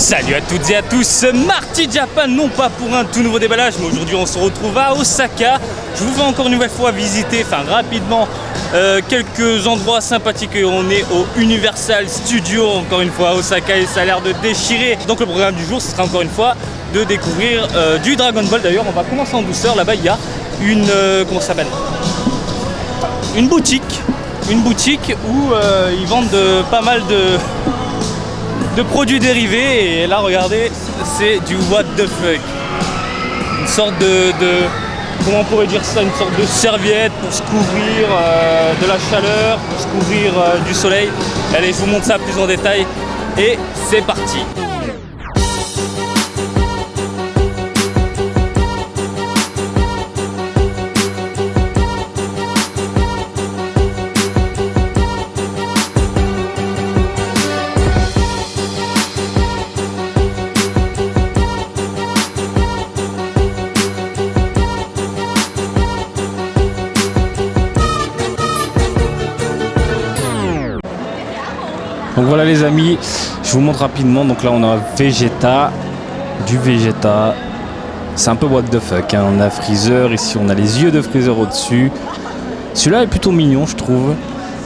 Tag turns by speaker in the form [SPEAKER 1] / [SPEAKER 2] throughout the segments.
[SPEAKER 1] Salut à toutes et à tous, Marty Japan, non pas pour un tout nouveau déballage, mais aujourd'hui on se retrouve à Osaka. Je vous fais encore une nouvelle fois visiter, rapidement, quelques endroits sympathiques. On est au Universal Studios, encore une fois à Osaka, et ça a l'air de déchirer. Donc le programme du jour, ce sera encore une fois de découvrir du Dragon Ball. D'ailleurs, on va commencer en douceur. Là-bas, il y a une, comment ça s'appelle ? Une boutique où ils vendent pas mal de produits dérivés, et là regardez, c'est du what the fuck, une sorte de comment on pourrait dire ça, une sorte de serviette pour se couvrir de la chaleur, pour se couvrir du soleil. Allez, je vous montre ça plus en détail et c'est parti. Donc voilà les amis, je vous montre rapidement. Donc là on a Vegeta, du Vegeta, c'est un peu what the fuck, hein. On a Freezer, ici on a les yeux de Freezer au-dessus. Celui-là est plutôt mignon je trouve.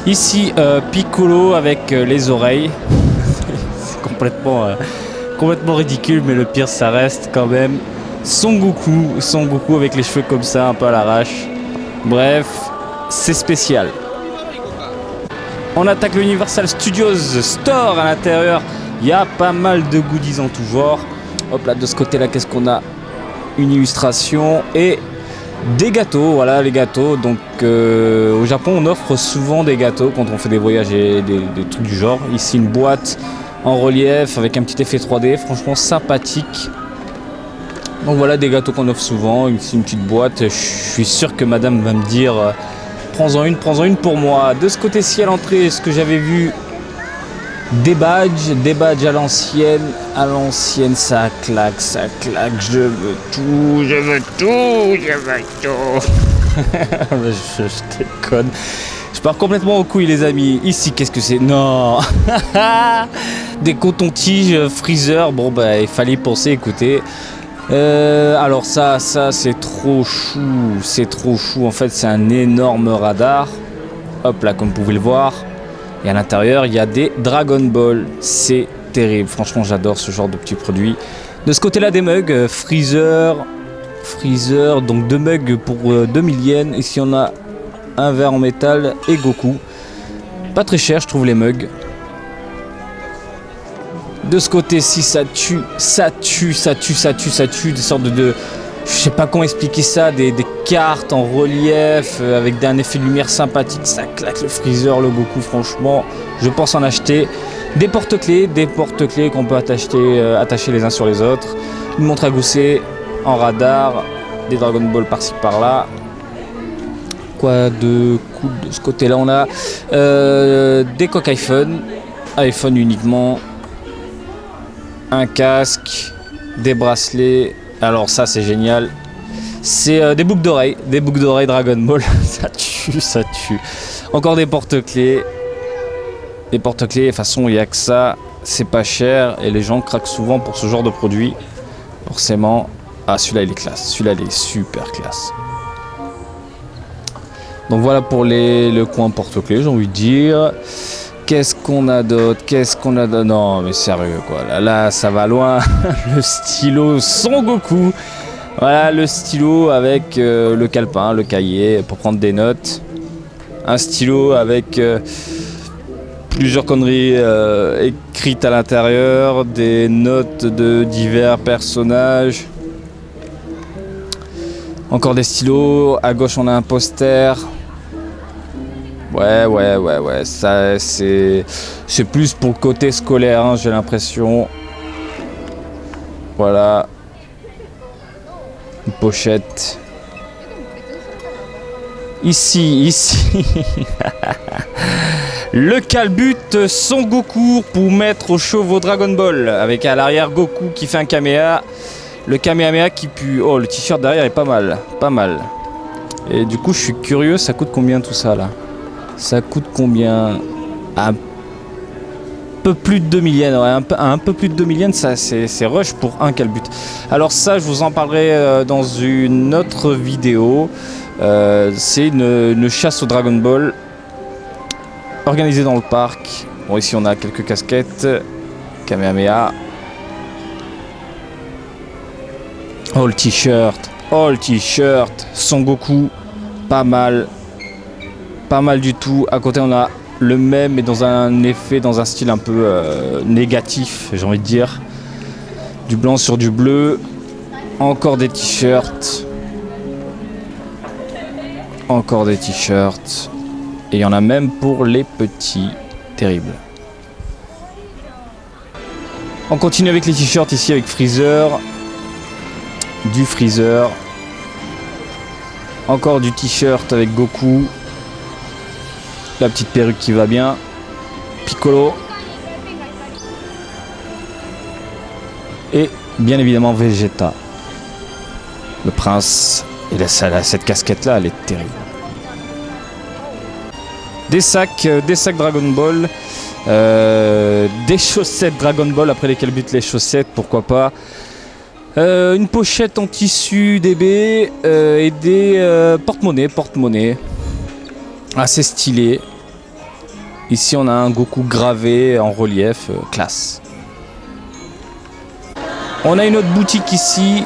[SPEAKER 1] Ici Piccolo avec les oreilles, c'est complètement ridicule, mais le pire ça reste quand même Son Goku avec les cheveux comme ça, un peu à l'arrache. Bref, c'est spécial. On attaque l'Universal Studios Store. À l'intérieur, il y a pas mal de goodies en tout genre. Hop là, de ce côté-là, qu'est-ce qu'on a? Une illustration et des gâteaux. Voilà, les gâteaux. Donc, au Japon, on offre souvent des gâteaux quand on fait des voyages et des trucs du genre. Ici, une boîte en relief avec un petit effet 3D. Franchement, sympathique. Donc voilà, des gâteaux qu'on offre souvent. Ici, une petite boîte. Je suis sûr que madame va me dire... prends-en une pour moi. De ce côté-ci à l'entrée, ce que j'avais vu, des badges à l'ancienne, ça claque, je veux tout. Je déconne. Je pars complètement aux couilles les amis. Ici, qu'est-ce que c'est? Non. Des cotons-tiges Freezer, bon bah il fallait y penser, écoutez. Alors ça c'est trop chou, en fait c'est un énorme radar, hop là comme vous pouvez le voir, et à l'intérieur il y a des Dragon Ball, c'est terrible, franchement j'adore ce genre de petits produits. De ce côté là des mugs, Freezer, donc 2 mugs pour 2000 yens, ici on a un verre en métal et Goku, pas très cher je trouve les mugs. De ce côté-ci, ça tue, des sortes de... Je sais pas comment expliquer ça, des cartes en relief avec un effet de lumière sympathique, ça claque le Freezer, le Goku, franchement, je pense en acheter. Des porte-clés qu'on peut attacher les uns sur les autres. Une montre à gousset en radar, des Dragon Ball par-ci par-là. Quoi de cool de ce côté-là, on a des coques iPhone uniquement. Un casque, des bracelets, alors ça c'est génial, c'est des boucles d'oreilles Dragon Ball, ça tue. Encore des porte-clés, de toute façon il n'y a que ça, c'est pas cher et les gens craquent souvent pour ce genre de produit, forcément. Ah celui-là il est classe, celui-là il est super classe. Donc voilà pour le coin porte-clés, j'ai envie de dire. Qu'est-ce qu'on a d'autre? Non mais sérieux quoi, là ça va loin. Le stylo Son Goku. Voilà le stylo avec le calepin, le cahier pour prendre des notes. Un stylo avec plusieurs conneries écrites à l'intérieur, des notes de divers personnages. Encore des stylos, à gauche on a un poster. Ouais, ça c'est plus pour le côté scolaire, hein, j'ai l'impression. Voilà. Une pochette. Ici. Le calbut Son Goku pour mettre au chevaux Dragon Ball. Avec à l'arrière Goku qui fait un Kamehameha. Le Kamehameha qui pue. Oh, le t-shirt derrière est pas mal. Et du coup, je suis curieux, ça coûte combien tout ça là? Ça coûte combien? Un peu plus de 2000 yens, ouais, un peu plus de 2000 yens, ça c'est rush pour un calbut. Alors ça, je vous en parlerai dans une autre vidéo. C'est une chasse au Dragon Ball organisée dans le parc. Bon, ici on a quelques casquettes, Kamehameha. Oh le t-shirt, Son Goku, pas mal du tout. À côté on a le même mais dans un effet, dans un style un peu négatif, j'ai envie de dire. Du blanc sur du bleu. Encore des t-shirts. Encore des t-shirts. Et il y en a même pour les petits. Terrible. On continue avec les t-shirts ici avec Freezer. Du Freezer. Encore du t-shirt avec Goku. La petite perruque qui va bien. Piccolo. Et bien évidemment Vegeta. Le prince. Et cette casquette là, elle est terrible. Des sacs Dragon Ball. Des chaussettes Dragon Ball. Après lesquelles butent les chaussettes, pourquoi pas. Une pochette en tissu DB et des porte-monnaie assez stylé. Ici on a un Goku gravé en relief, classe. On a une autre boutique ici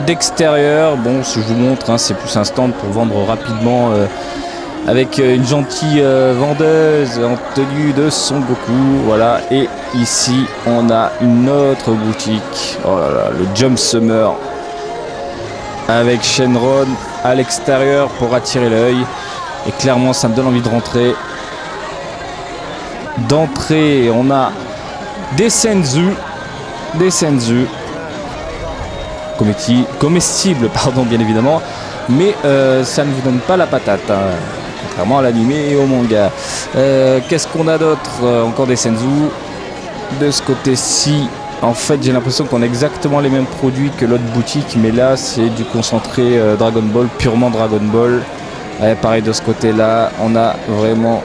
[SPEAKER 1] d'extérieur. Bon, si je vous montre, hein, c'est plus un stand pour vendre rapidement avec une gentille vendeuse en tenue de Son Goku. Voilà, et ici on a une autre boutique. Oh là là, le Jump Summer avec Shenron à l'extérieur pour attirer l'œil. Et clairement, ça me donne envie de rentrer. D'entrée, on a des senzu. Comestibles, pardon, bien évidemment. Mais ça ne vous donne pas la patate, hein, contrairement à l'anime et au manga. Qu'est-ce qu'on a d'autre? Encore des senzu. De ce côté-ci, en fait, j'ai l'impression qu'on a exactement les mêmes produits que l'autre boutique. Mais là, c'est du concentré Dragon Ball, purement Dragon Ball. Ouais, pareil de ce côté-là, on a vraiment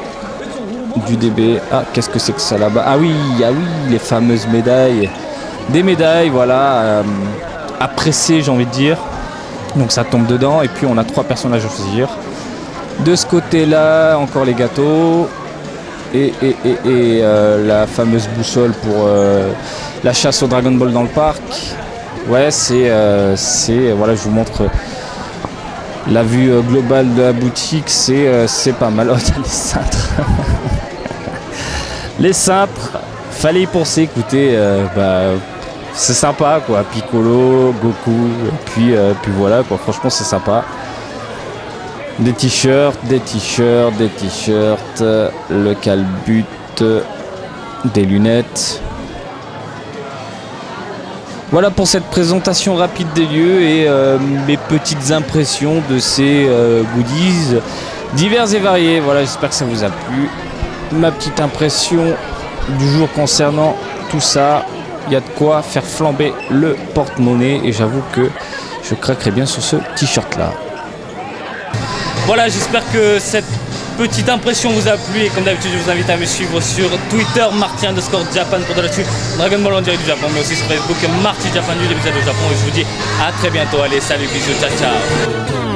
[SPEAKER 1] du DB. Ah, qu'est-ce que c'est que ça là-bas? Ah oui, les fameuses médailles. Des médailles, voilà, à presser, j'ai envie de dire. Donc ça tombe dedans. Et puis on a 3 personnages à choisir. De ce côté-là, encore les gâteaux. Et la fameuse boussole pour la chasse au Dragon Ball dans le parc. Ouais, voilà, je vous montre la vue globale de la boutique, c'est pas mal. Oh, les cintres. Les cintres, fallait y penser, écoutez, c'est sympa quoi, Piccolo, Goku, et puis voilà quoi, franchement c'est sympa. Des t-shirts, le calbut, des lunettes. Voilà pour cette présentation rapide des lieux et mes petites impressions de ces goodies divers et variés. Voilà, j'espère que ça vous a plu. Ma petite impression du jour concernant tout ça. Il y a de quoi faire flamber le porte-monnaie et j'avoue que je craquerai bien sur ce t-shirt là. Voilà, j'espère que cette petite impression vous a plu et comme d'habitude je vous invite à me suivre sur Twitter Marty_Japan pour de l'actu Dragon Ball en direct du Japon, mais aussi sur Facebook Marty Japan du début du Japon, et je vous dis à très bientôt. Allez, salut, bisous, ciao ciao.